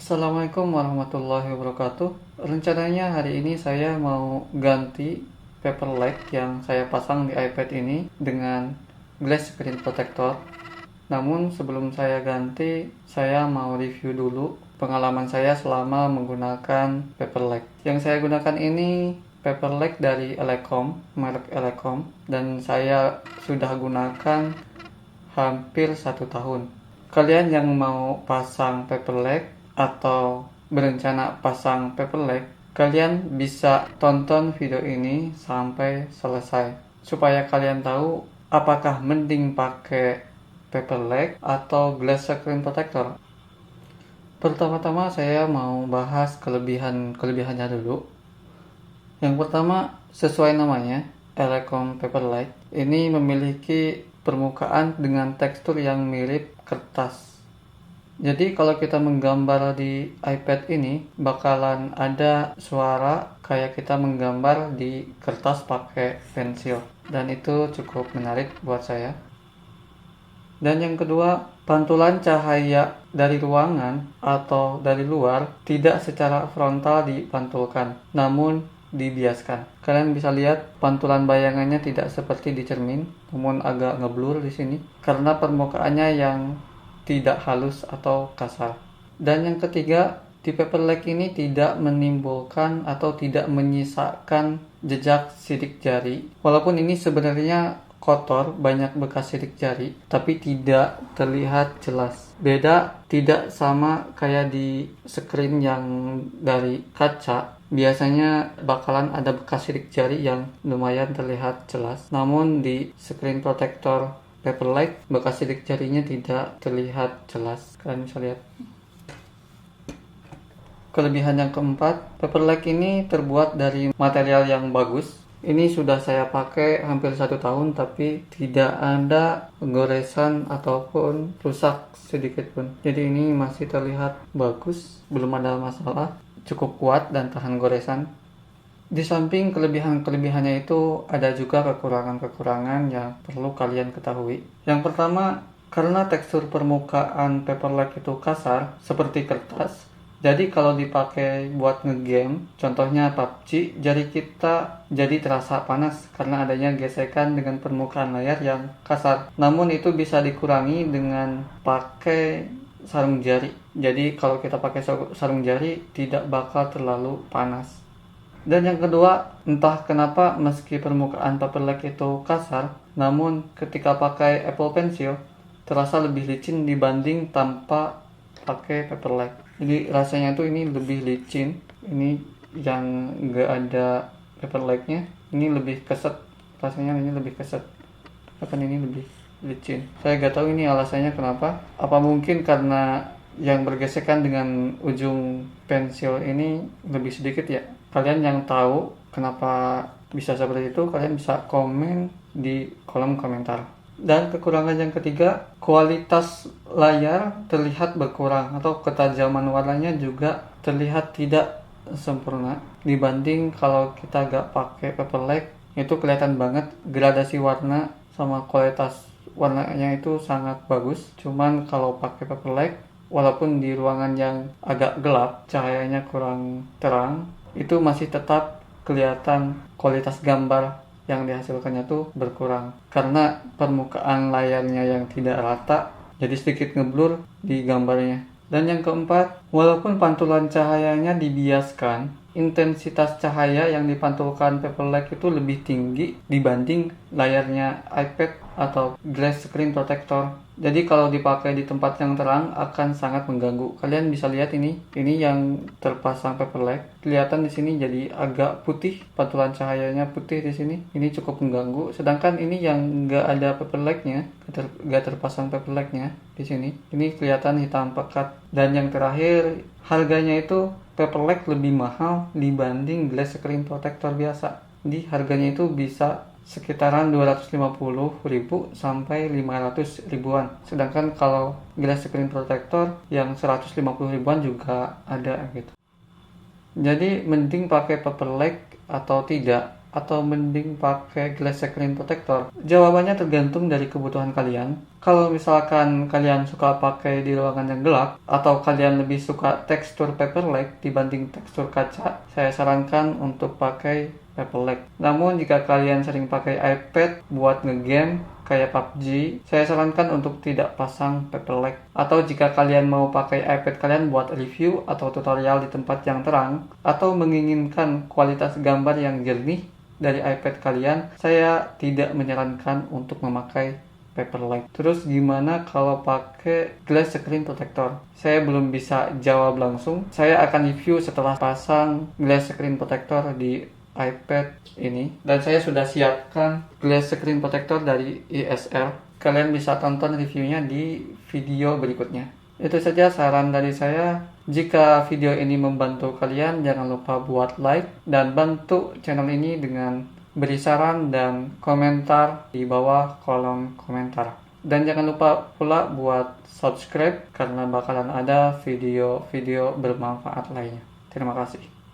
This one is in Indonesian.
Assalamualaikum warahmatullahi wabarakatuh. Rencananya hari ini saya mau ganti paper light yang saya pasang di iPad ini dengan glass screen protector. Namun sebelum saya ganti, saya mau review dulu pengalaman saya selama menggunakan paper light. Yang saya gunakan ini paper light dari Elecom, merek Elecom, dan saya sudah gunakan hampir 1 tahun. Kalian yang mau pasang paper light atau berencana pasang paper light, kalian bisa tonton video ini sampai selesai supaya kalian tahu apakah mending pakai paper light atau glass screen protector. Pertama-tama saya mau bahas kelebihannya dulu. Yang pertama, sesuai namanya, Elecom Paperlight ini memiliki permukaan dengan tekstur yang mirip kertas. Jadi kalau kita menggambar di iPad ini bakalan ada suara kayak kita menggambar di kertas pakai pensil, dan itu cukup menarik buat saya. Dan yang kedua, pantulan cahaya dari ruangan atau dari luar tidak secara frontal dipantulkan, namun dibiaskan. Kalian bisa lihat pantulan bayangannya tidak seperti di cermin, namun agak ngeblur di sini karena permukaannya yang tidak halus atau kasar. Dan yang ketiga, di paper light ini tidak menimbulkan atau tidak menyisakan jejak sidik jari. Walaupun ini sebenarnya kotor, banyak bekas sidik jari, tapi tidak terlihat jelas. Beda, tidak sama kayak di screen yang dari kaca. Biasanya bakalan ada bekas sidik jari yang lumayan terlihat jelas. Namun di screen protector paper light, bekas sidik jarinya tidak terlihat jelas. Kalian bisa lihat. Kelebihan yang keempat, paper light ini terbuat dari material yang bagus. Ini sudah saya pakai hampir 1 tahun, tapi tidak ada goresan ataupun rusak sedikit pun. Jadi ini masih terlihat bagus, belum ada masalah, cukup kuat dan tahan goresan. Di samping kelebihan-kelebihannya itu ada juga kekurangan-kekurangan yang perlu kalian ketahui. Yang pertama, karena tekstur permukaan paper light itu kasar seperti kertas, jadi kalau dipakai buat ngegame, contohnya PUBG, jari kita jadi terasa panas karena adanya gesekan dengan permukaan layar yang kasar. Namun itu bisa dikurangi dengan pakai sarung jari. Jadi kalau kita pakai sarung jari tidak bakal terlalu panas. Dan yang kedua, entah kenapa meski permukaan paper light itu kasar, namun ketika pakai Apple Pencil terasa lebih licin dibanding tanpa pakai paper light. Jadi rasanya tuh ini lebih licin. Ini yang enggak ada paper lightnya, ini lebih keset. Rasanya ini lebih keset. Bahkan ini lebih licin. Saya gak tahu ini alasannya kenapa. Apa mungkin karena yang bergesekan dengan ujung pensil ini lebih sedikit ya? Kalian yang tahu kenapa bisa seperti itu, kalian bisa komen di kolom komentar. Dan kekurangan yang ketiga, kualitas layar terlihat berkurang atau ketajaman warnanya juga terlihat tidak sempurna dibanding kalau kita gak pakai paper light. Itu kelihatan banget gradasi warna sama kualitas warnanya itu sangat bagus. Cuman kalau pakai paper light, walaupun di ruangan yang agak gelap, cahayanya kurang terang, itu masih tetap kelihatan kualitas gambar yang dihasilkannya tuh berkurang karena permukaan layarnya yang tidak rata, jadi sedikit ngeblur di gambarnya. Dan yang keempat, walaupun pantulan cahayanya dibiaskan, intensitas cahaya yang dipantulkan paper light itu lebih tinggi dibanding layarnya iPad atau glass screen protector. Jadi kalau dipakai di tempat yang terang akan sangat mengganggu. Kalian bisa lihat ini yang terpasang paper light. Kelihatan di sini jadi agak putih, pantulan cahayanya putih di sini. Ini cukup mengganggu. Sedangkan ini yang nggak ada paper lightnya, nggak terpasang paper lightnya di sini. Ini kelihatan hitam pekat. Dan yang terakhir, harganya itu paper light lebih mahal dibanding glass screen protector biasa. Di harganya itu bisa sekitaran 250.000 sampai 500 ribuan. Sedangkan kalau glass screen protector yang 150 ribuan juga ada gitu. Jadi mending pakai paper light atau tidak? atau mending pakai glass screen protector? Jawabannya tergantung dari kebutuhan kalian. Kalau misalkan kalian suka pakai di ruangan yang gelap, atau kalian lebih suka tekstur paperlike dibanding tekstur kaca, saya sarankan untuk pakai paperlike. Namun jika kalian sering pakai iPad buat ngegame kayak PUBG, saya sarankan untuk tidak pasang paperlike. Atau jika kalian mau pakai iPad kalian buat review atau tutorial di tempat yang terang, atau menginginkan kualitas gambar yang jernih dari iPad kalian, saya tidak menyarankan untuk memakai paperlike. Terus gimana kalau pakai glass screen protector? Saya belum bisa jawab langsung. Saya akan review setelah pasang glass screen protector di iPad ini. Dan saya sudah siapkan glass screen protector dari ESL. Kalian bisa tonton reviewnya di video berikutnya. Itu saja saran dari saya. Jika video ini membantu kalian, jangan lupa buat like dan bantu channel ini dengan beri saran dan komentar di bawah kolom komentar. Dan jangan lupa pula buat subscribe karena bakalan ada video-video bermanfaat lainnya. Terima kasih.